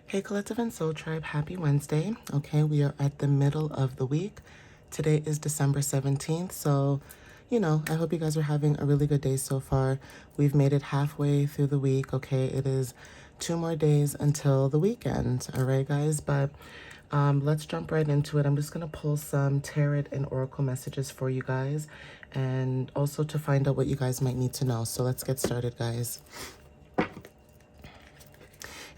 Hey Collective and Soul Tribe, happy Wednesday. Okay, we are at the middle of the week. Today is December 17th, so, I hope you guys are having a really good day so far. We've made it halfway through the week, okay? It is 2 more days until the weekend, all right, guys? But let's jump right into it. I'm just going to pull some tarot and oracle messages for you guys and also to find out what you guys might need to know. So let's get started, guys.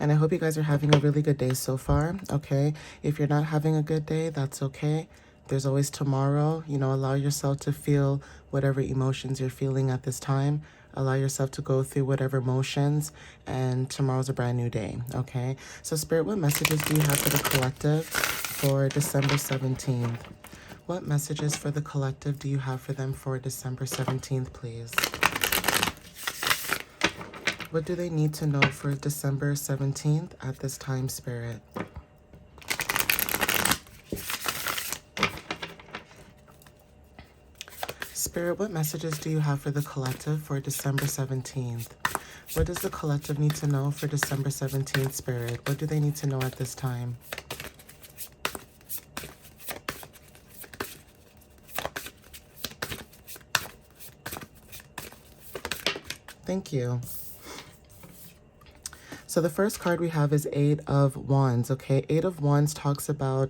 And I hope you guys are having a really good day so far, okay? If you're not having a good day, that's okay. There's always tomorrow. Allow yourself to feel whatever emotions you're feeling at this time. Allow yourself to go through whatever emotions, and tomorrow's a brand new day, okay? So, Spirit, what messages do you have for the collective for December 17th? What messages for the collective do you have for them for December 17th, please? What do they need to know for December 17th at this time, Spirit? Spirit, what messages do you have for the collective for December 17th? What does the collective need to know for December 17th, Spirit? What do they need to know at this time? Thank you. So the first card we have is Eight of Wands, okay? Eight of Wands talks about,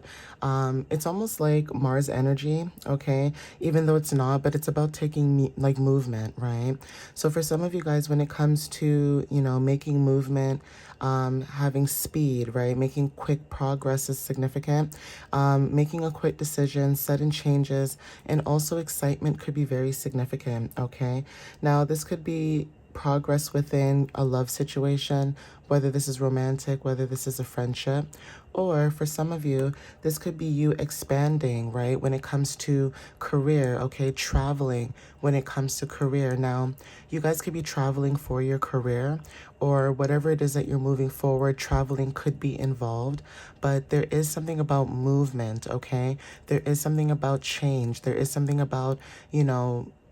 it's almost like Mars energy, okay? Even though it's not, but it's about taking, movement, right? So for some of you guys, when it comes to, making movement, having speed, right? Making quick progress is significant. Making a quick decision, sudden changes, and also excitement could be very significant, okay? Now, this could be progress within a love situation, whether this is romantic, whether this is a friendship, or for some of you, this could be you expanding, right? When it comes to career, okay, traveling when it comes to career. Now, you guys could be traveling for your career or whatever it is that you're moving forward, traveling could be involved, but there is something about movement, okay? There is something about change. There is something about,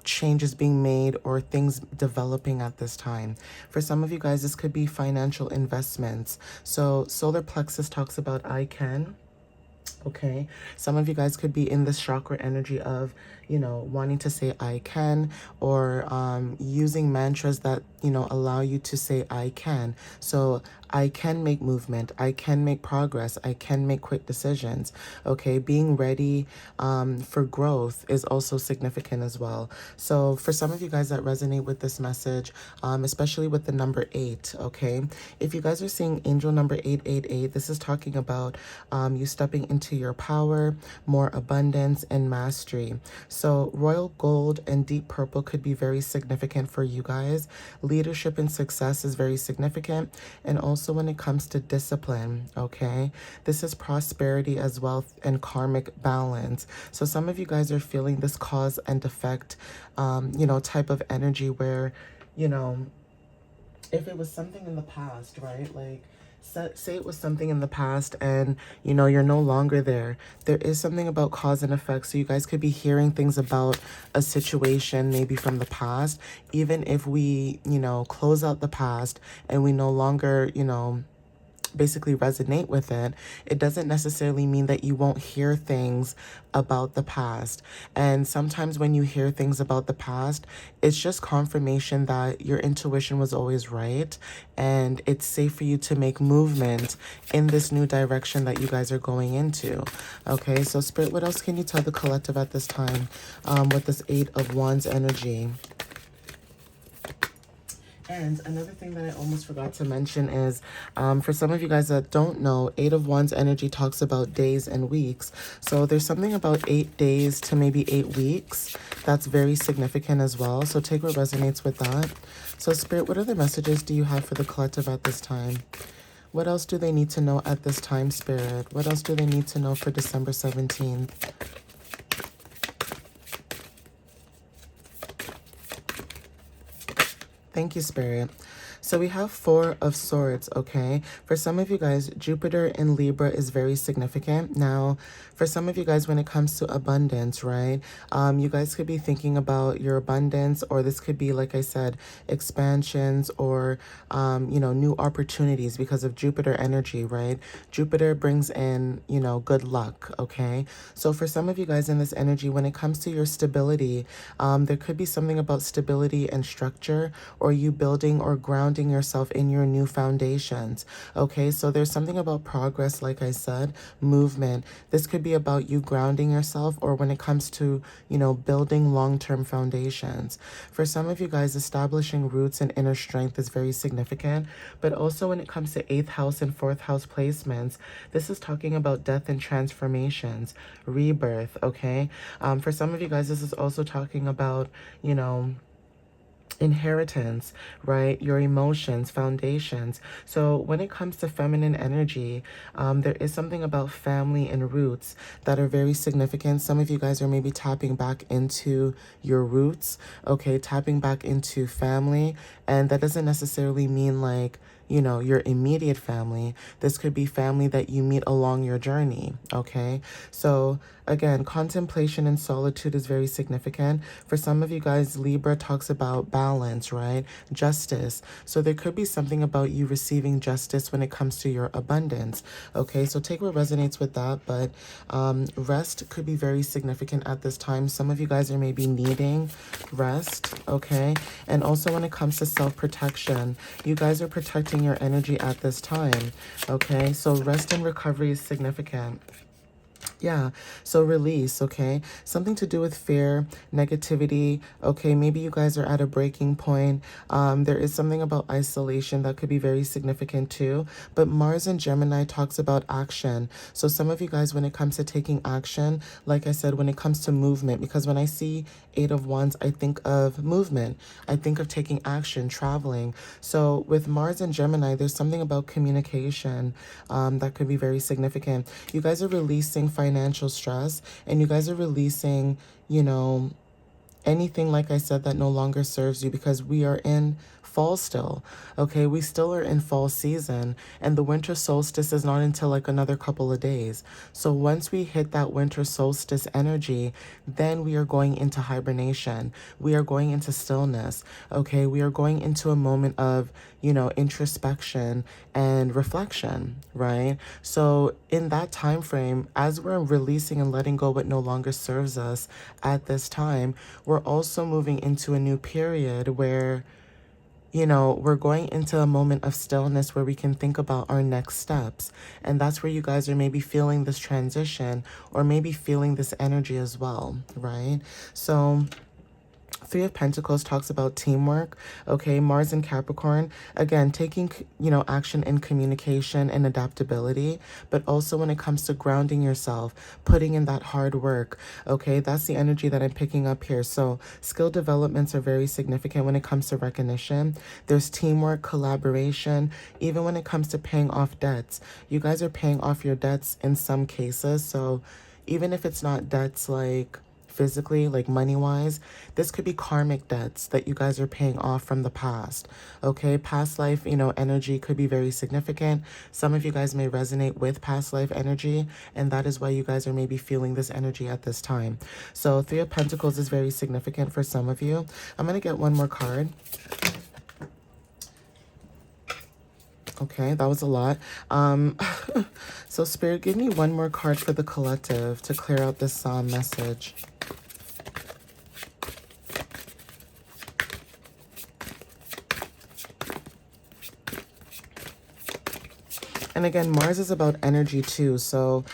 changes being made or things developing at this time. For some of you guys, this could be financial investments. So solar plexus talks about I can. Okay, some of you guys could be in this chakra energy of, wanting to say I can, or using mantras that, allow you to say I can. So I can make movement, I can make progress, I can make quick decisions. Okay, being ready for growth is also significant as well. So for some of you guys that resonate with this message, especially with the number 8, okay, if you guys are seeing angel number 888, this is talking about you stepping into your power, more abundance, and mastery. So royal gold and deep purple could be very significant for you guys. Leadership and success is very significant. And also when it comes to discipline, okay, this is prosperity as well and karmic balance. So some of you guys are feeling this cause and effect, type of energy where, if it was something in the past, right, like say it was something in the past and you're no longer there is something about cause and effect. So you guys could be hearing things about a situation maybe from the past, even if we close out the past and we no longer basically resonate with it, it doesn't necessarily mean that you won't hear things about the past. And sometimes when you hear things about the past, it's just confirmation that your intuition was always right and it's safe for you to make movement in this new direction that you guys are going into. Okay, so Spirit, what else can you tell the collective at this time with this Eight of Wands energy? And another thing that I almost forgot to mention is, for some of you guys that don't know, Eight of Wands energy talks about days and weeks. So there's something about 8 days to maybe 8 weeks that's very significant as well. So take what resonates with that. So Spirit, what other messages do you have for the collective at this time? What else do they need to know at this time, Spirit? What else do they need to know for December 17th? Thank you, Spirit. So we have Four of Swords, okay? For some of you guys, Jupiter in Libra is very significant. Now, for some of you guys, when it comes to abundance, right? You guys could be thinking about your abundance, or this could be, like I said, expansions or, new opportunities because of Jupiter energy, right? Jupiter brings in, good luck, okay? So for some of you guys in this energy, when it comes to your stability, there could be something about stability and structure, or you building or grounding yourself in your new foundations. Okay, so there's something about progress, like I said, movement. This could be about you grounding yourself, or when it comes to, building long-term foundations. For some of you guys, establishing roots and inner strength is very significant, but also when it comes to 8th house and 4th house placements, this is talking about death and transformations, rebirth, okay? For some of you guys, this is also talking about, inheritance, right? Your emotions, foundations. So when it comes to feminine energy, there is something about family and roots that are very significant. Some of you guys are maybe tapping back into your roots, okay? Tapping back into family. And that doesn't necessarily mean like, your immediate family. This could be family that you meet along your journey, okay? So again, contemplation and solitude is very significant. For some of you guys, Libra talks about balance, right? Justice. So there could be something about you receiving justice when it comes to your abundance, okay? So take what resonates with that, but rest could be very significant at this time. Some of you guys are maybe needing rest, okay? And also when it comes to self-protection, you guys are protecting your energy at this time, okay? So rest and recovery is significant. Yeah, so release, okay? Something to do with fear, negativity, okay? Maybe you guys are at a breaking point. There is something about isolation that could be very significant too. But Mars in Gemini talks about action. So some of you guys, when it comes to taking action, like I said, when it comes to movement, because when I see 8 of Wands, I think of movement. I think of taking action, traveling. So with Mars and Gemini, there's something about communication that could be very significant. You guys are releasing financial stress, and you guys are releasing, anything, like I said, that no longer serves you, because we are in fall still, okay? We still are in fall season, and the winter solstice is not until like another couple of days. So once we hit that winter solstice energy, then we are going into hibernation. We are going into stillness, okay? We are going into a moment of, introspection and reflection, right? So in that time frame, as we're releasing and letting go what no longer serves us at this time, we're also moving into a new period where, we're going into a moment of stillness where we can think about our next steps. And that's where you guys are maybe feeling this transition, or maybe feeling this energy as well, right? So 3 of Pentacles talks about teamwork, okay? Mars in Capricorn, again, taking, action in communication and adaptability, but also when it comes to grounding yourself, putting in that hard work, okay? That's the energy that I'm picking up here. So skill developments are very significant when it comes to recognition. There's teamwork, collaboration, even when it comes to paying off debts. You guys are paying off your debts in some cases. So even if it's not debts like physically, like money-wise, this could be karmic debts that you guys are paying off from the past, okay? Past life, energy could be very significant. Some of you guys may resonate with past life energy, and that is why you guys are maybe feeling this energy at this time. So 3 of Pentacles is very significant for some of you. I'm going to get one more card. Okay, that was a lot. So Spirit, give me one more card for the collective to clear out this message. And again, Mars is about energy too. So,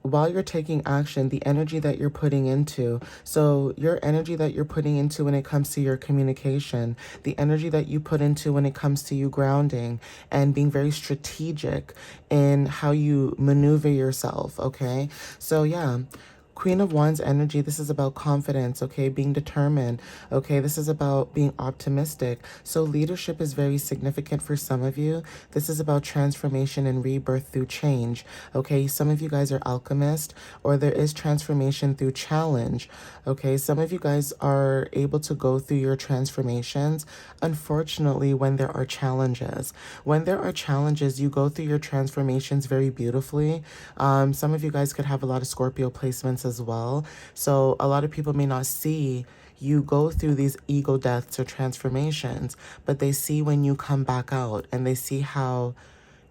while you're taking action, the energy that you're putting into, so your energy that you're putting into when it comes to your communication, the energy that you put into when it comes to you grounding and being very strategic in how you maneuver yourself, okay? So yeah, Queen of Wands energy, this is about confidence, okay? Being determined, okay? This is about being optimistic. So leadership is very significant for some of you. This is about transformation and rebirth through change, okay? Some of you guys are alchemists, or there is transformation through challenge, okay? Some of you guys are able to go through your transformations, unfortunately, when there are challenges. When there are challenges, you go through your transformations very beautifully. Some of you guys could have a lot of Scorpio placements as well. So a lot of people may not see you go through these ego deaths or transformations, but they see when you come back out, and they see how,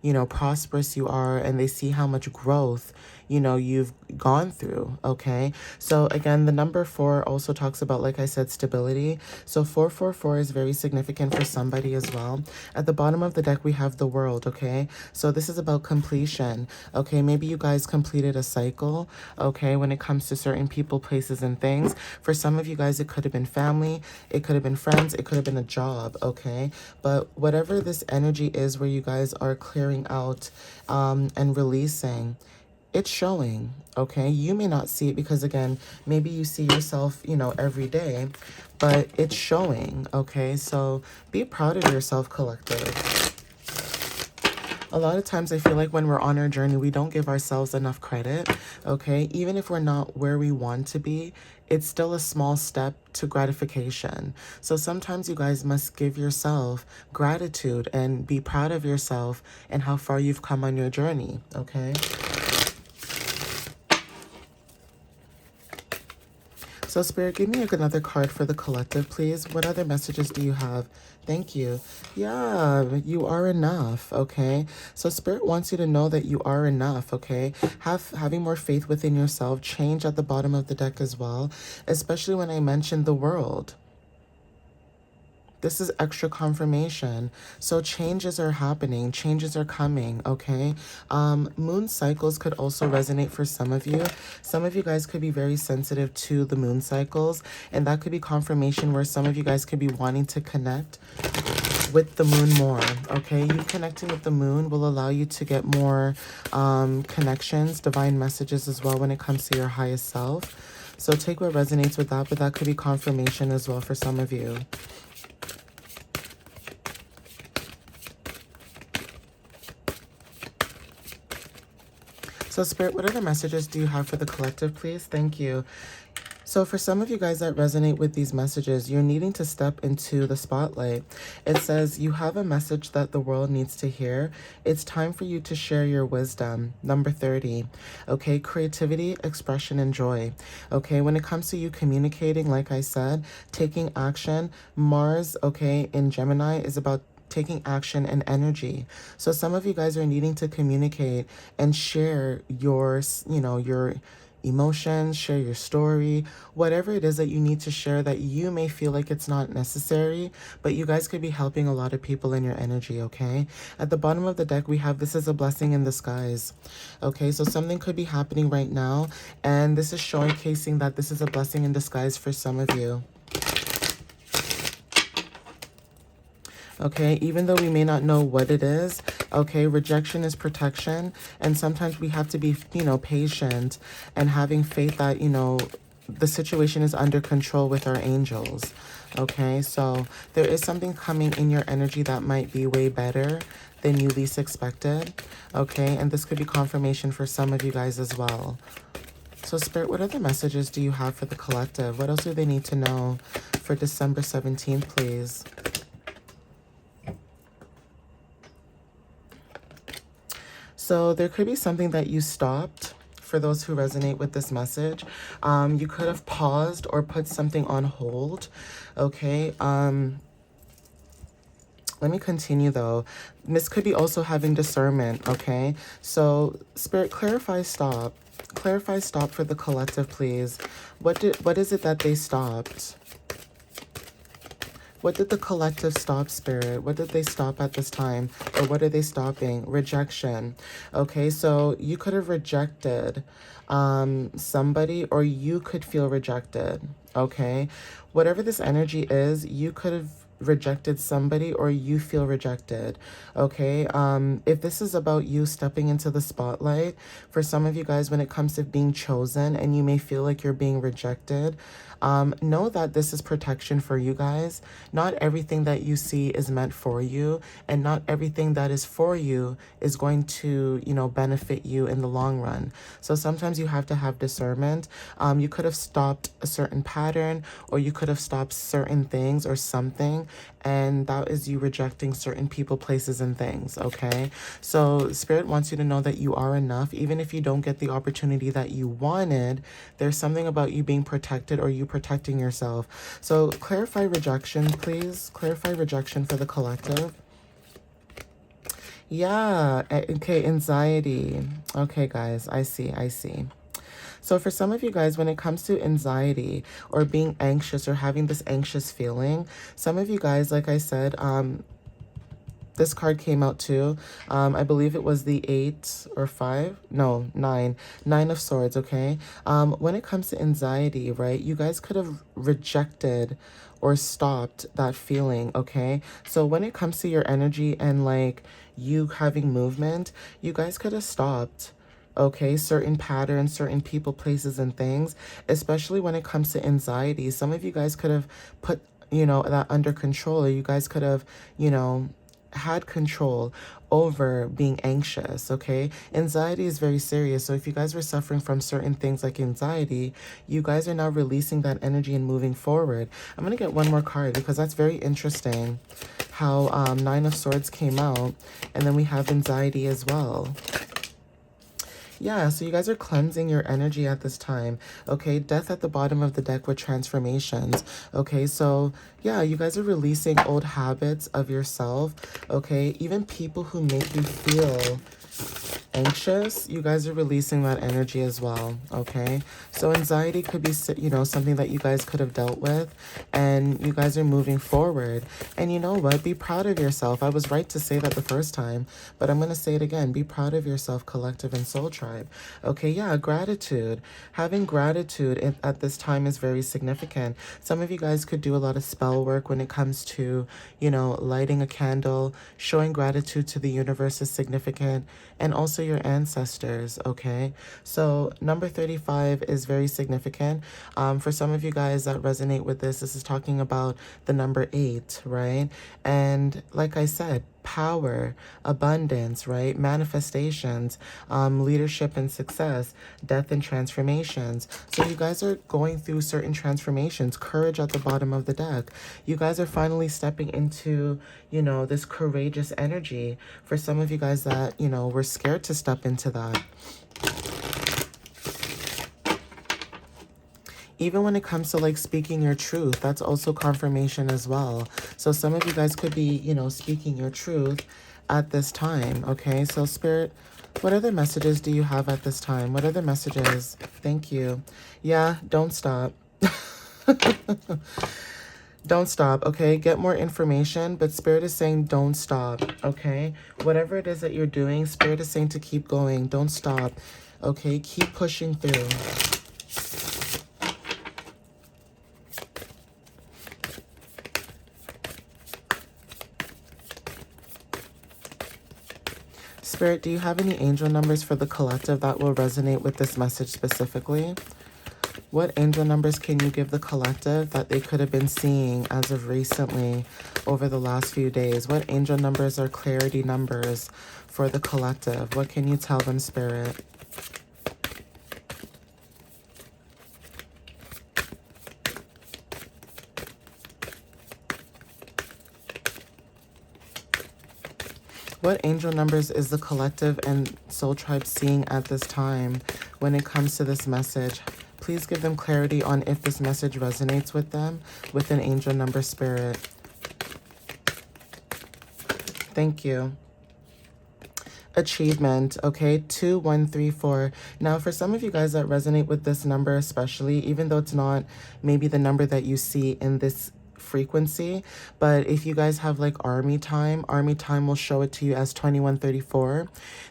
you know, prosperous you are, and they see how much growth, you know, you've gone through, okay? So again, the number 4 also talks about, like I said, stability. So 444 is very significant for somebody as well. At the bottom of the deck, we have the World, okay? So this is about completion, okay? Maybe you guys completed a cycle, okay, when it comes to certain people, places, and things. For some of you guys, it could have been family, it could have been friends, it could have been a job, okay? But whatever this energy is where you guys are clearing out and releasing, it's showing, okay? You may not see it because, again, maybe you see yourself, you know, every day, but it's showing, okay? So be proud of yourself, collective. A lot of times I feel like when we're on our journey, we don't give ourselves enough credit, okay? Even if we're not where we want to be, it's still a small step to gratification. So sometimes you guys must give yourself gratitude and be proud of yourself and how far you've come on your journey, okay? So Spirit, give me another card for the collective, please. What other messages do you have? Thank you. Yeah, you are enough, okay? So Spirit wants you to know that you are enough, okay? Having more faith within yourself. Change at the bottom of the deck as well, especially when I mentioned the World. This is extra confirmation. So changes are happening. Changes are coming, okay? Moon cycles could also resonate for some of you. Some of you guys could be very sensitive to the moon cycles, and that could be confirmation where some of you guys could be wanting to connect with the moon more, okay? You connecting with the moon will allow you to get more connections, divine messages as well when it comes to your highest self. So take what resonates with that, but that could be confirmation as well for some of you. So Spirit, what other messages do you have for the collective, please? Thank you. So for some of you guys that resonate with these messages, you're needing to step into the spotlight. It says you have a message that the world needs to hear. It's time for you to share your wisdom. Number 30. Okay, creativity, expression, and joy. Okay, when it comes to you communicating, like I said, taking action, Mars, okay, in Gemini is about taking action and energy. So some of you guys are needing to communicate and share your, you know, your emotions, share your story, whatever it is that you need to share that you may feel like it's not necessary, but you guys could be helping a lot of people in your energy, okay? At the bottom of the deck, we have this is a blessing in disguise, okay? So something could be happening right now, and this is showcasing that this is a blessing in disguise for some of you. Okay, even though we may not know what it is, okay, rejection is protection, and sometimes we have to be, you know, patient and having faith that, you know, the situation is under control with our angels, okay? So there is something coming in your energy that might be way better than you least expected, okay? And this could be confirmation for some of you guys as well. So Spirit, what other messages do you have for the collective? What else do they need to know for December 17th, please? So there could be something that you stopped for those who resonate with this message. You could have paused or put something on hold, okay? Let me continue though. This could be also having discernment, okay? So Spirit, clarify stop. Clarify stop for the collective, please. What is it that they stopped? What did the collective stop, Spirit? What did they stop at this time? Or what are they stopping? Rejection. Okay, so you could have rejected somebody, or you could feel rejected. Okay, whatever this energy is, you could have rejected somebody or you feel rejected. Okay, if this is about you stepping into the spotlight, for some of you guys, when it comes to being chosen and you may feel like you're being rejected, know that this is protection for you guys. Not everything that you see is meant for you, and not everything that is for you is going to, benefit you in the long run. So sometimes you have to have discernment. You could have stopped a certain pattern, or you could have stopped certain things or something, and that is you rejecting certain people, places, and things. Okay, so Spirit wants you to know that you are enough. Even if you don't get the opportunity that you wanted, there's something about you being protected or you protecting yourself. So clarify rejection, please. Clarify rejection for the collective. Yeah, okay, anxiety. Okay, guys, I see. So for some of you guys, when it comes to anxiety or being anxious or having this anxious feeling, some of you guys, like I said, this card came out too. I believe it was the 8 or 5. No, 9. 9 of Swords, okay? When it comes to anxiety, right, you guys could have rejected or stopped that feeling, okay? So when it comes to your energy and like you having movement, you guys could have stopped, okay, certain patterns, certain people, places, and things, especially when it comes to anxiety. Some of you guys could have put, that under control, or you guys could have, had control over being anxious. Okay, anxiety is very serious. So if you guys were suffering from certain things like anxiety, you guys are now releasing that energy and moving forward. I'm gonna get one more card because that's very interesting how 9 of Swords came out, and then we have anxiety as well. Yeah, so you guys are cleansing your energy at this time. Okay, Death at the bottom of the deck with transformations. Okay, so yeah, you guys are releasing old habits of yourself. Okay, even people who make you feel anxious, you guys are releasing that energy as well. Okay, so anxiety could be, something that you guys could have dealt with, and you guys are moving forward. And you know what, be proud of yourself. I was right to say that the first time, but I'm going to say it again. Be proud of yourself, collective and soul tribe. Okay, yeah, gratitude. Having gratitude at this time is very significant. Some of you guys could do a lot of spell work when it comes to, lighting a candle. Showing gratitude to the universe is significant, and also your ancestors. Okay, so number 35 is very significant. For some of you guys that resonate with this is talking about the number 8, right? And like I said, power, abundance, right? Manifestations, leadership and success, death and transformations. So you guys are going through certain transformations. Courage at the bottom of the deck. You guys are finally stepping into, this courageous energy. For some of you guys that, were scared to step into that. Even when it comes to like speaking your truth, that's also confirmation as well. So some of you guys could be, speaking your truth at this time. Okay, so Spirit, what other messages do you have at this time? What other messages? Thank you. Yeah, don't stop. Don't stop, okay? Get more information, but Spirit is saying don't stop, okay? Whatever it is that you're doing, Spirit is saying to keep going. Don't stop, okay? Keep pushing through. Spirit, do you have any angel numbers for the collective that will resonate with this message specifically? What angel numbers can you give the collective that they could have been seeing as of recently over the last few days? What angel numbers are clarity numbers for the collective? What can you tell them, Spirit? What angel numbers is the collective and soul tribe seeing at this time when it comes to this message? Please give them clarity on if this message resonates with them with an angel number, Spirit. Thank you. Achievement, okay, 2134. Now, for some of you guys that resonate with this number especially, even though it's not maybe the number that you see in this frequency, but if you guys have like army time will show it to you as 2134.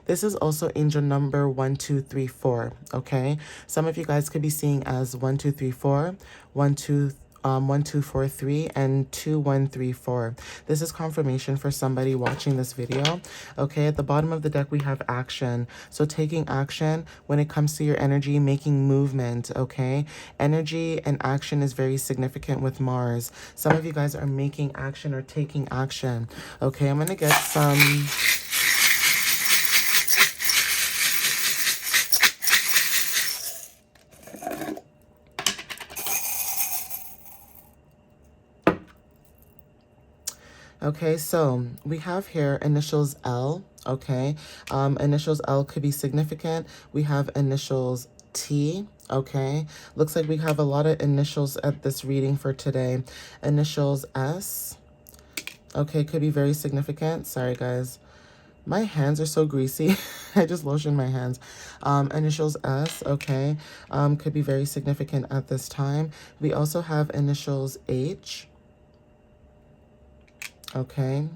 This is also angel number 1234. Okay, some of you guys could be seeing as 1234, 12 1243 and 2134. This is confirmation for somebody watching this video. Okay, at the bottom of the deck we have action. So taking action when it comes to your energy, making movement. Okay, energy and action is very significant with Mars. Some of you guys are making action or taking action. Okay, I'm gonna get some. Okay, so we have here initials L, okay? Initials L could be significant. We have initials T, okay? Looks like we have a lot of initials at this reading for today. Initials S, okay, could be very significant. Sorry, guys. My hands are so greasy. I just lotioned my hands. Initials S, okay, could be very significant at this time. We also have initials H, okay.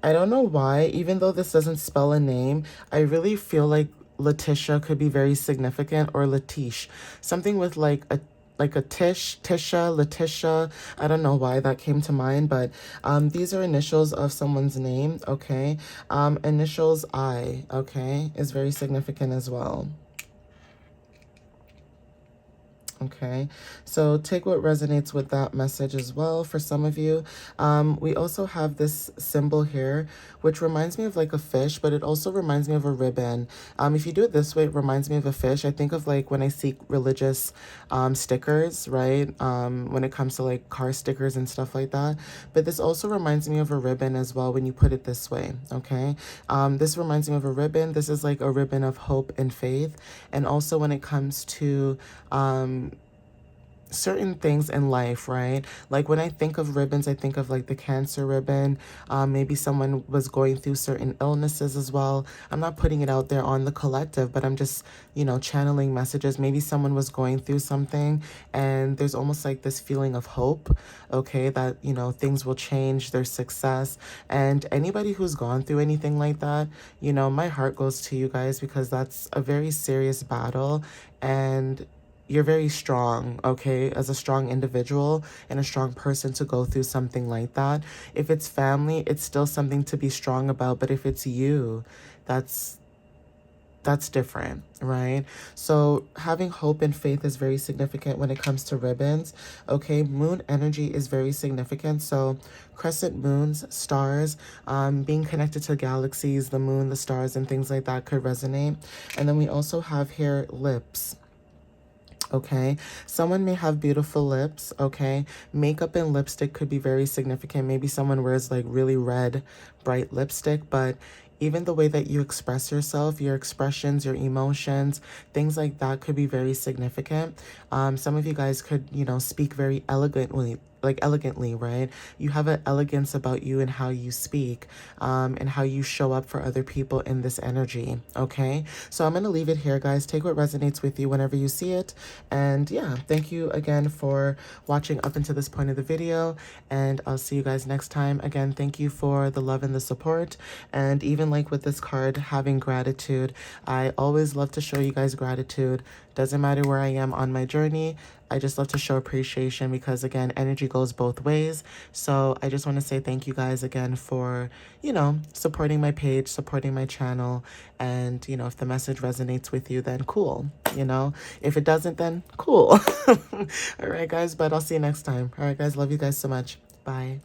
I don't know why, even though this doesn't spell a name, I really feel like Letitia could be very significant, or Letish. Something with like a Tisha, Letitia. I don't know why that came to mind, but these are initials of someone's name, okay? Initials I, okay, is very significant as well. Okay, so take what resonates with that message as well for some of you. We also have this symbol here, which reminds me of like a fish, but it also reminds me of a ribbon. If you do it this way, it reminds me of a fish. I think of like when I see religious stickers, right? When it comes to like car stickers and stuff like that. But this also reminds me of a ribbon as well when you put it this way, okay? This reminds me of a ribbon. This is like a ribbon of hope and faith. And also when it comes to certain things in life, right? Like when I think of ribbons, I think of like the cancer ribbon. Maybe someone was going through certain illnesses as well. I'm not putting it out there on the collective, but I'm just, you know, channeling messages. Maybe someone was going through something and there's almost like this feeling of hope, okay, that, you know, things will change, there's success. And anybody who's gone through anything like that, you know, my heart goes to you guys, because that's a very serious battle. And you're very strong, okay, as a strong individual and a strong person to go through something like that. If it's family, it's still something to be strong about, but if it's you, that's different, right? So having hope and faith is very significant when it comes to ribbons. Okay, moon energy is very significant. So crescent moons, stars, being connected to galaxies, the moon, the stars, and things like that could resonate. And then we also have here lips. Okay, someone may have beautiful lips. Okay, makeup and lipstick could be very significant. Maybe someone wears like really red, bright lipstick, but even the way that you express yourself, your expressions, your emotions, things like that could be very significant. Some of you guys could, you know, speak very elegantly, right? You have an elegance about you and how you speak, and how you show up for other people in this energy, okay? So I'm going to leave it here, guys. Take what resonates with you whenever you see it. And yeah, thank you again for watching up until this point of the video, and I'll see you guys next time. Again, thank you for the love and the support. And even like with this card, having gratitude, I always love to show you guys gratitude. Doesn't matter where I am on my journey, I just love to show appreciation, because again, energy goes both ways. So I just want to say thank you guys again for, you know, supporting my page, supporting my channel. And, you know, if the message resonates with you, then cool. You know, if it doesn't, then cool. All right, guys, but I'll see you next time. All right, guys, love you guys so much. Bye.